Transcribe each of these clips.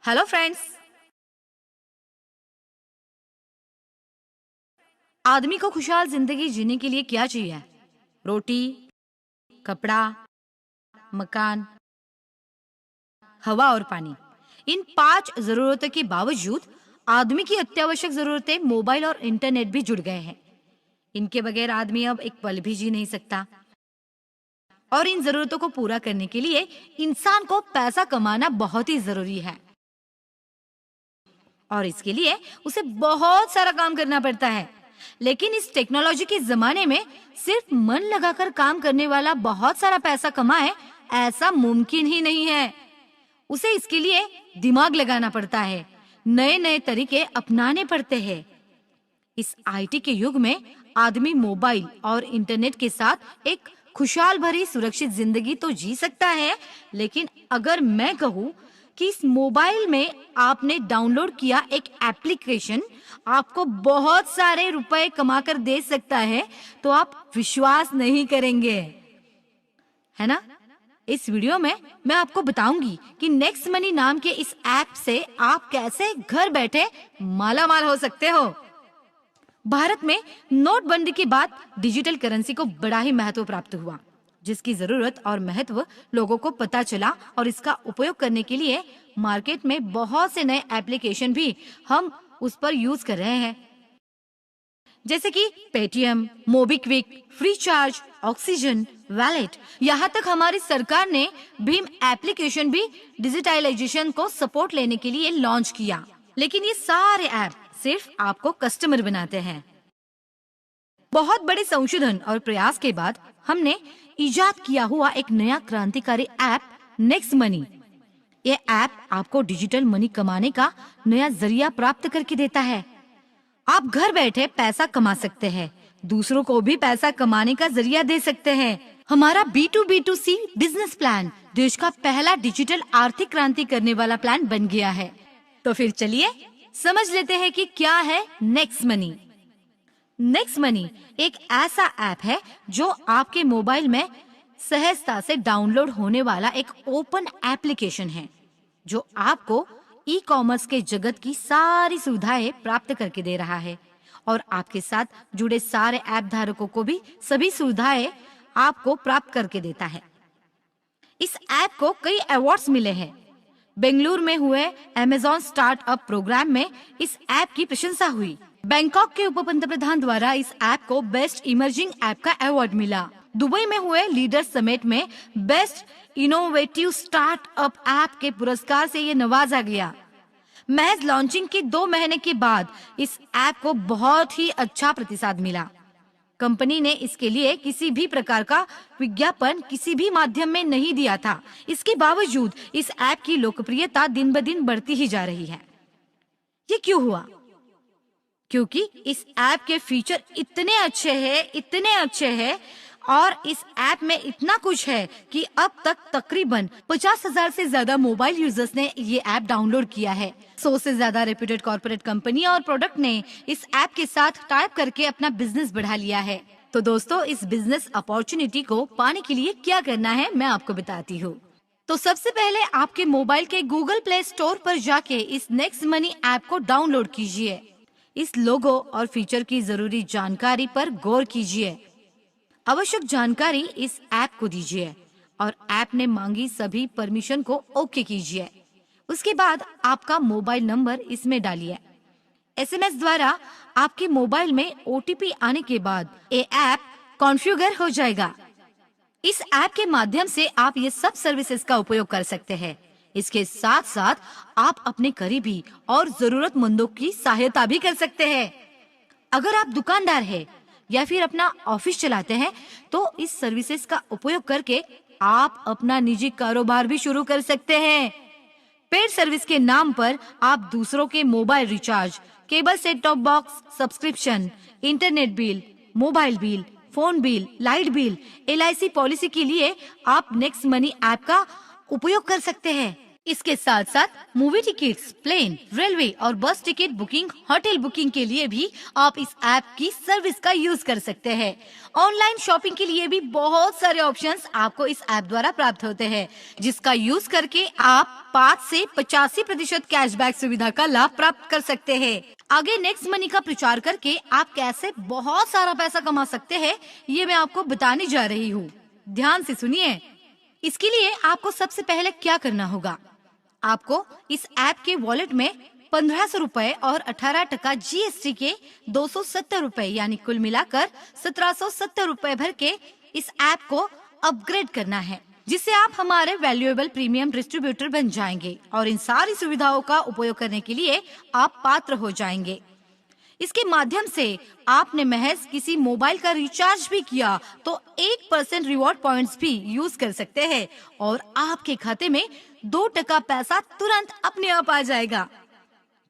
Hello friends. आदमी को खुशहाल जिंदगी जीने के लिए क्या चाहिए? रोटी, कपड़ा, मकान, हवा और पानी। इन 5 जरूरतों के बावजूद आदमी की अत्यावश्यक जरूरतें मोबाइल और इंटरनेट भी जुड़ गए हैं। इनके बगैर आदमी अब एक पल भी जी नहीं सकता। और इन जरूरतों को पूरा करने के लिए इंसान को पैसा कमाना बहुत ही जरूरी है और इसके लिए उसे बहुत सारा काम करना पड़ता है। लेकिन इस टेक्नोलॉजी के जमाने में सिर्फ मन लगाकर काम करने वाला बहुत सारा पैसा कमाए, ऐसा मुमकिन ही नहीं है। उसे इसके लिए दिमाग लगाना पड़ता है, नए नए तरीके अपनाने पड़ते हैं। इस आईटी के युग में आदमी मोबाइल और इंटरनेट के साथ एक खुशहाल भरी सुरक्षित जिंदगी तो जी सकता है, लेकिन अगर मैं कहूँ कि इस मोबाइल में आपने डाउनलोड किया एक एप्लीकेशन आपको बहुत सारे रुपए कमा कर दे सकता है, तो आप विश्वास नहीं करेंगे, है ना? इस वीडियो में मैं आपको बताऊंगी कि नेक्स्ट मनी नाम के इस ऐप से आप कैसे घर बैठे मालामाल हो सकते हो। भारत में नोटबंदी के बाद डिजिटल करेंसी को बड़ा ही महत्व प्राप्त हुआ, जिसकी जरूरत और महत्व लोगों को पता चला और इसका उपयोग करने के लिए मार्केट में बहुत से नए एप्लीकेशन भी हम उस पर यूज कर रहे हैं, जैसे कि Paytm, MobiKwik, free charge, oxygen, wallet. यहाँ तक हमारी सरकार ने भीम एप्लीकेशन भी डिजिटलाइजेशन को सपोर्ट लेने के लिए लॉन्च किया। लेकिन ये सारे ऐप सिर्फ आपको कस्टमर बनाते हैं। बहुत बड़े संशोधन और प्रयास के बाद हमने इजाद किया हुआ एक नया क्रांतिकारी ऐप नेक्स्ट मनी। ये ऐप आपको डिजिटल मनी कमाने का नया जरिया प्राप्त करके देता है। आप घर बैठे पैसा कमा सकते हैं, दूसरों को भी पैसा कमाने का जरिया दे सकते हैं। हमारा B2B2C बिजनेस प्लान देश का पहला डिजिटल आर्थिक क्रांति करने वाला प्लान बन गया है। तो फिर चलिए समझ लेते हैं कि क्या है नेक्स्ट मनी। नेक्स्ट मनी एक ऐसा ऐप है जो आपके मोबाइल में सहजता से डाउनलोड होने वाला एक ओपन एप्लीकेशन है, जो आपको ई कॉमर्स के जगत की सारी सुविधाएं प्राप्त करके दे रहा है और आपके साथ जुड़े सारे ऐप धारकों को भी सभी सुविधाएं आपको प्राप्त करके देता है। इस ऐप को कई अवार्ड्स मिले हैं। बेंगलुरु में हुए अमेज़न स्टार्टअप प्रोग्राम में इस ऐप की प्रशंसा हुई। बैंकॉक के उप पंतप्रधान द्वारा इस ऐप को बेस्ट इमर्जिंग ऐप का अवार्ड मिला। दुबई में हुए लीडर समिट में बेस्ट इनोवेटिव स्टार्टअप ऐप के पुरस्कार से ये नवाजा गया। महज लॉन्चिंग के 2 महीने के बाद इस ऐप को बहुत ही अच्छा प्रतिसाद मिला। कंपनी ने इसके लिए किसी भी प्रकार का विज्ञापन किसी भी माध्यम में नहीं दिया था। इसके बावजूद इस ऐप की लोकप्रियता दिन ब दिन बढ़ती ही जा रही है। ये क्यों हुआ? क्योंकि इस ऐप के फीचर इतने अच्छे हैं और इस ऐप में इतना कुछ है कि अब तक तकरीबन 50,000 से ज्यादा मोबाइल यूजर्स ने ये ऐप डाउनलोड किया है। 100 से ज्यादा रेप्यूटेड कॉर्पोरेट कंपनी और प्रोडक्ट ने इस ऐप के साथ टाइप करके अपना बिजनेस बढ़ा लिया है। तो दोस्तों, इस बिजनेस अपॉर्चुनिटी को पाने के लिए क्या करना है मैं आपको बताती हूँ। तो सबसे पहले आपके मोबाइल के गूगल प्ले स्टोर पर जाके इस नेक्स्ट मनी ऐप को डाउनलोड कीजिए। इस लोगो और फीचर की जरूरी जानकारी पर गौर कीजिए। आवश्यक जानकारी इस ऐप को दीजिए और ऐप ने मांगी सभी परमिशन को ओके कीजिए। उसके बाद आपका मोबाइल नंबर इसमें डालिए। एसएमएस द्वारा आपके मोबाइल में ओटीपी आने के बाद ये ऐप कॉन्फ़िगर हो जाएगा। इस ऐप के माध्यम से आप ये सब सर्विसेज का उपयोग कर सकते हैं। इसके साथ साथ आप अपने करीबी और जरूरतमंदों की सहायता भी कर सकते हैं। अगर आप दुकानदार हैं या फिर अपना ऑफिस चलाते हैं, तो इस सर्विसेज का उपयोग करके आप अपना निजी कारोबार भी शुरू कर सकते हैं। पेड सर्विस के नाम पर आप दूसरों के mobile recharge, cable set top box subscription, internet bill, mobile bill, phone bill, light bill, LIC policy के लिए आप नेक्स्ट मनी ऐप का उपयोग कर सकते हैं। इसके साथ साथ मूवी टिकट्स, प्लेन, रेलवे और बस टिकट बुकिंग, होटल बुकिंग के लिए भी आप इस ऐप की सर्विस का यूज कर सकते हैं। ऑनलाइन शॉपिंग के लिए भी बहुत सारे ऑप्शंस आपको इस ऐप द्वारा प्राप्त होते हैं, जिसका यूज करके आप 5 से 85% कैशबैक सुविधा का लाभ प्राप्त कर सकते हैं। आगे नेक्स्ट मनी का प्रचार करके आप कैसे बहुत सारा पैसा कमा सकते हैं, ये मैं आपको बताने जा रही हूँ। ध्यान से सुनिए। इसके लिए आपको सबसे पहले क्या करना होगा, आपको इस ऐप के वॉलेट में 1500 रुपए और 18% GST के 270 रुपए यानी कुल मिलाकर 1770 रुपए भर के इस ऐप को अपग्रेड करना है, जिससे आप हमारे वैल्यूएबल प्रीमियम डिस्ट्रीब्यूटर बन जाएंगे और इन सारी सुविधाओं का उपयोग करने के लिए आप पात्र हो जाएंगे। इसके माध्यम से आपने महज किसी मोबाइल का रिचार्ज भी किया तो 1% रिवॉर्ड पॉइंट्स भी यूज कर सकते हैं और आपके खाते में 2% पैसा तुरंत अपने आप आ जाएगा।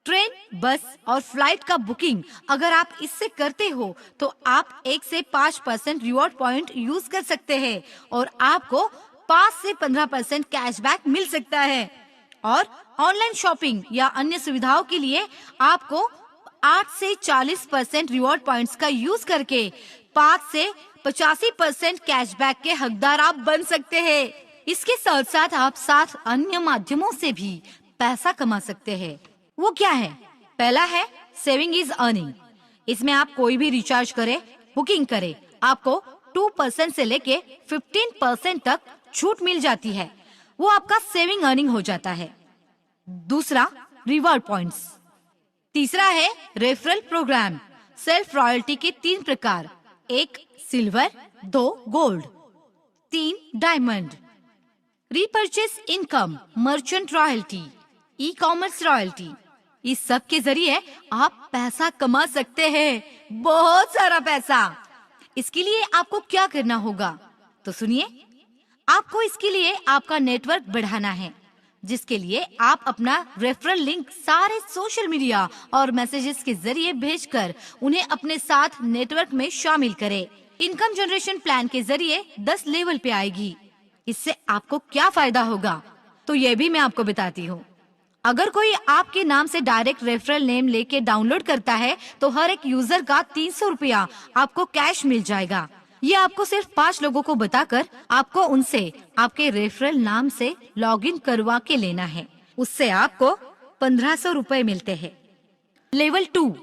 ट्रेन, बस और फ्लाइट का बुकिंग अगर आप इससे करते हो तो आप 1 से 5% रिवॉर्ड पॉइंट यूज कर सकते हैं और आपको 5 से 15% कैशबैक मिल सकता है। और ऑनलाइन शॉपिंग या अन्य सुविधाओं के लिए आपको 8 से 40% रिवॉर्ड पॉइंट्स का यूज करके 5 से 85% कैशबैक के हकदार आप बन सकते हैं। इसके साथ साथ आप 7 अन्य माध्यमों से भी पैसा कमा सकते हैं। वो क्या है? पहला है सेविंग इज अर्निंग। इसमें आप कोई भी रिचार्ज करे, बुकिंग करे, आपको 2% से लेके 15% तक छूट मिल जाती है। वो आपका सेविंग अर्निंग हो जाता है। दूसरा, रिवॉर्ड पॉइंट्स। तीसरा है रेफरल प्रोग्राम। सेल्फ रॉयल्टी के 3 प्रकार, 1 silver, 2 gold, 3 diamond. Repurchase income, merchant royalty, e commerce royalty. इस सब के जरिए आप पैसा कमा सकते हैं, बहुत सारा पैसा। इसके लिए आपको क्या करना होगा तो सुनिए। आपको इसके लिए आपका नेटवर्क बढ़ाना है, जिसके लिए आप अपना रेफरल लिंक सारे सोशल मीडिया और मैसेजेस के जरिए भेजकर उन्हें अपने साथ नेटवर्क में शामिल करें। इनकम जनरेशन प्लान के जरिए 10 लेवल पे आएगी। इससे आपको क्या फायदा होगा तो ये भी मैं आपको बताती हूँ। अगर कोई आपके नाम से डायरेक्ट रेफरल नेम लेके डाउनलोड करता है तो हर एक यूजर का 300 रुपया आपको कैश मिल जाएगा। ये आपको सिर्फ 5 लोगों को बताकर आपको उनसे आपके रेफरल नाम से लॉगिन करवा के लेना है। उससे आपको 1500 रुपए मिलते हैं। लेवल 2,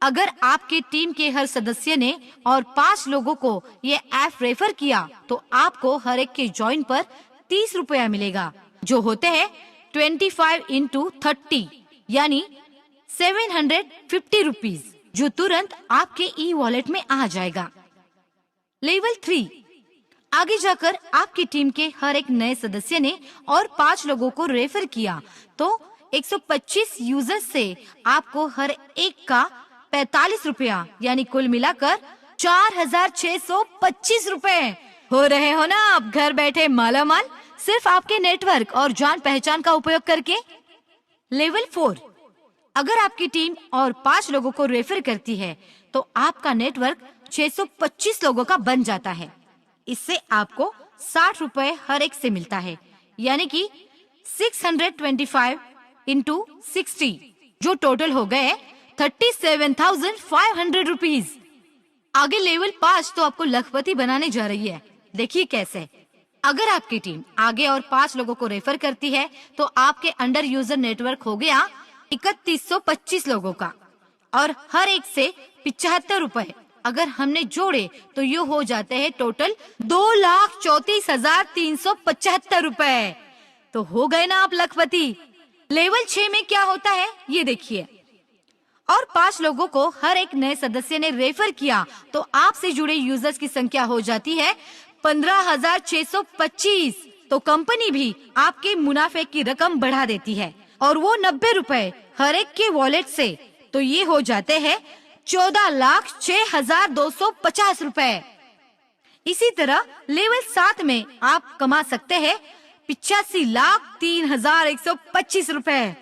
अगर आपके टीम के हर सदस्य ने और 5 लोगों को ये ऐप रेफर किया तो आपको हर एक के ज्वाइन पर 30 रुपया मिलेगा, जो होते हैं 25 into 30 यानी 750 रुपीज, जो तुरंत आपके ई वॉलेट में आ जाएगा। लेवल 3, आगे जाकर आपकी टीम के हर एक नए सदस्य ने और 5 लोगों को रेफर किया तो 125 यूजर्स से आपको हर एक का 45 रुपया यानी कुल मिलाकर 4625 रुपए हो रहे हो ना आप घर बैठे मालामाल, सिर्फ आपके नेटवर्क और जान पहचान का उपयोग करके। लेवल 4, अगर आपकी टीम और 5 लोगों को रेफर करती है तो आपका नेटवर्क 625 लोगों का बन जाता है। इससे आपको 60 रुपए हर एक से मिलता है, यानी कि 625 into 60, जो टोटल हो गए 37,500 रुपीज। आगे लेवल 5 तो आपको लखपति बनाने जा रही है। देखिए कैसे। अगर आपकी टीम आगे और 5 लोगों को रेफर करती है तो आपके अंडर यूजर नेटवर्क हो गया 3125 लोगों का और हर एक से 75 रुपए अगर हमने जोड़े तो ये हो जाते हैं टोटल 2,34,375 रुपए। तो हो गए ना आप लखपति। लेवल 6 में क्या होता है ये देखिए। और 5 लोगों को हर एक नए सदस्य ने रेफर किया तो आपसे जुड़े यूजर्स की संख्या हो जाती है 15,625। तो कंपनी भी आपके मुनाफे की रकम बढ़ा देती है और वो 90 रुपए हर एक के वॉलेट से, तो ये हो जाते हैं 14,06,250 रुपए। इसी तरह लेवल 7 में आप कमा सकते हैं 85,03,125 रुपए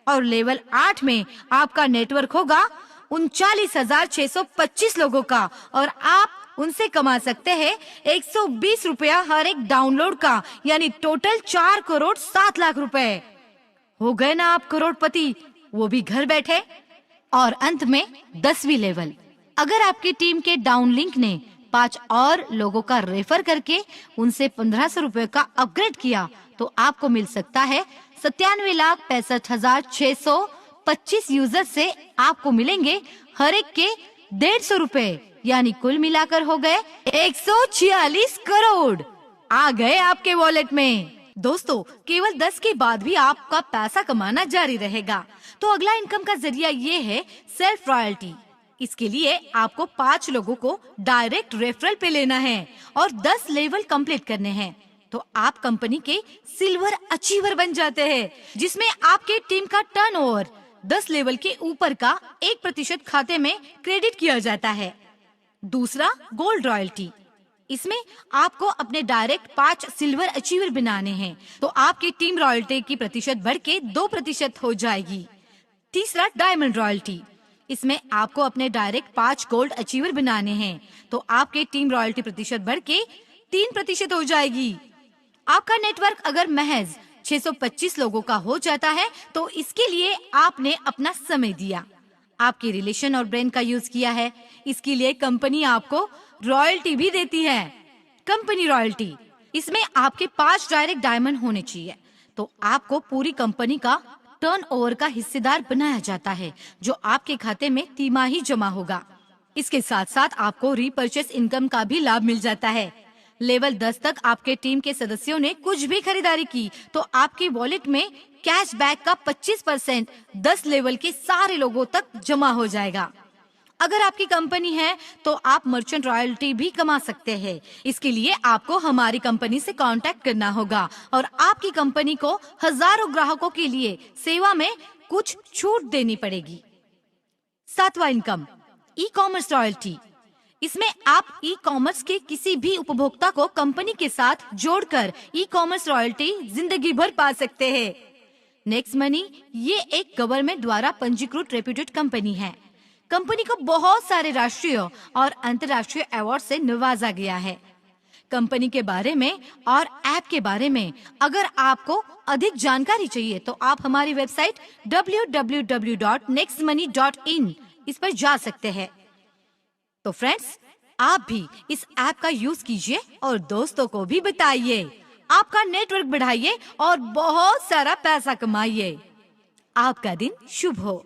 और लेवल 8 में आपका नेटवर्क होगा 39,625 लोगों का और आप उनसे कमा सकते हैं 120 रुपया हर एक डाउनलोड का, यानी टोटल 4,07,00,000 रुपए। हो गए ना आप करोड़पति, वो भी घर बैठे। और अंत में 10वीं लेवल, अगर आपकी टीम के डाउन लिंक ने 5 और लोगों का रेफर करके उनसे 1500 रुपए का अपग्रेड किया तो आपको मिल सकता है 97,65,625 यूजर से आपको मिलेंगे हर एक के 150 रुपए, यानी कुल मिलाकर हो गए 146 करोड़ आ गए आपके वॉलेट में। दोस्तों, केवल 10 के बाद भी आपका पैसा कमाना जारी रहेगा। तो अगला इनकम का जरिया ये है सेल्फ रॉयल्टी। इसके लिए आपको 5 लोगों को डायरेक्ट रेफरल पे लेना है और 10 लेवल कंप्लीट करने हैं, तो आप कंपनी के सिल्वर अचीवर बन जाते हैं, जिसमें आपके टीम का टर्नओवर 10 लेवल के ऊपर का 1% खाते में क्रेडिट किया जाता है। दूसरा, गोल्ड रॉयल्टी। इसमें आपको अपने डायरेक्ट 5 सिल्वर अचीवर बनाने हैं, तो आपकी टीम रॉयल्टी की प्रतिशत बढ़ के 2% हो जाएगी। तीसरा, डायमंड रॉयल्टी। इसमें आपको अपने डायरेक्ट 5 गोल्ड अचीवर बनाने हैं, तो आपके टीम रॉयल्टी प्रतिशत बढ़ के 3% हो जाएगी। आपका नेटवर्क अगर महज 625 लोगों का हो जाता है तो इसके लिए आपने अपना समय दिया, आपके रिलेशन और ब्रांड का यूज किया है। इसके लिए कंपनी आपको रॉयल्टी भी देती है। कंपनी रॉयल्टी, इसमें आपके 5 डायरेक्ट डायमंड होने चाहिए, तो आपको पूरी कंपनी का टर्नओवर का हिस्सेदार बनाया जाता है, जो आपके खाते में तिमाही जमा होगा। इसके साथ साथ आपको रीपर्चेस इनकम का भी लाभ मिल जाता है। लेवल 10 तक आपके टीम के सदस्यों ने कुछ भी खरीदारी की तो आपके वॉलेट में कैशबैक का 25% 10 लेवल के सारे लोगों तक जमा हो जाएगा। अगर आपकी कंपनी है तो आप मर्चेंट रॉयल्टी भी कमा सकते हैं। इसके लिए आपको हमारी कंपनी से कांटेक्ट करना होगा और आपकी कंपनी को हजारों ग्राहकों के लिए सेवा में कुछ छूट देनी पड़ेगी। 7वां इनकम, ई कॉमर्स रॉयल्टी। इसमें आप ई कॉमर्स के किसी भी उपभोक्ता को कंपनी के साथ जोड़कर ई कॉमर्स रॉयल्टी जिंदगी भर पा सकते हैं। नेक्स्ट मनी, ये एक गवर्नमेंट द्वारा पंजीकृत रेप्यूटेड कंपनी है। कंपनी को बहुत सारे राष्ट्रीय और अंतर्राष्ट्रीय अवार्ड से नवाजा गया है। कंपनी के बारे में और ऐप के बारे में अगर आपको अधिक जानकारी चाहिए तो आप हमारी वेबसाइट www.nextmoney.in इस पर जा सकते हैं। तो फ्रेंड्स, आप भी इस ऐप का यूज कीजिए और दोस्तों को भी बताइए। आपका नेटवर्क बढ़ाइए और बहुत सारा पैसा कमाइए। आपका दिन शुभ हो।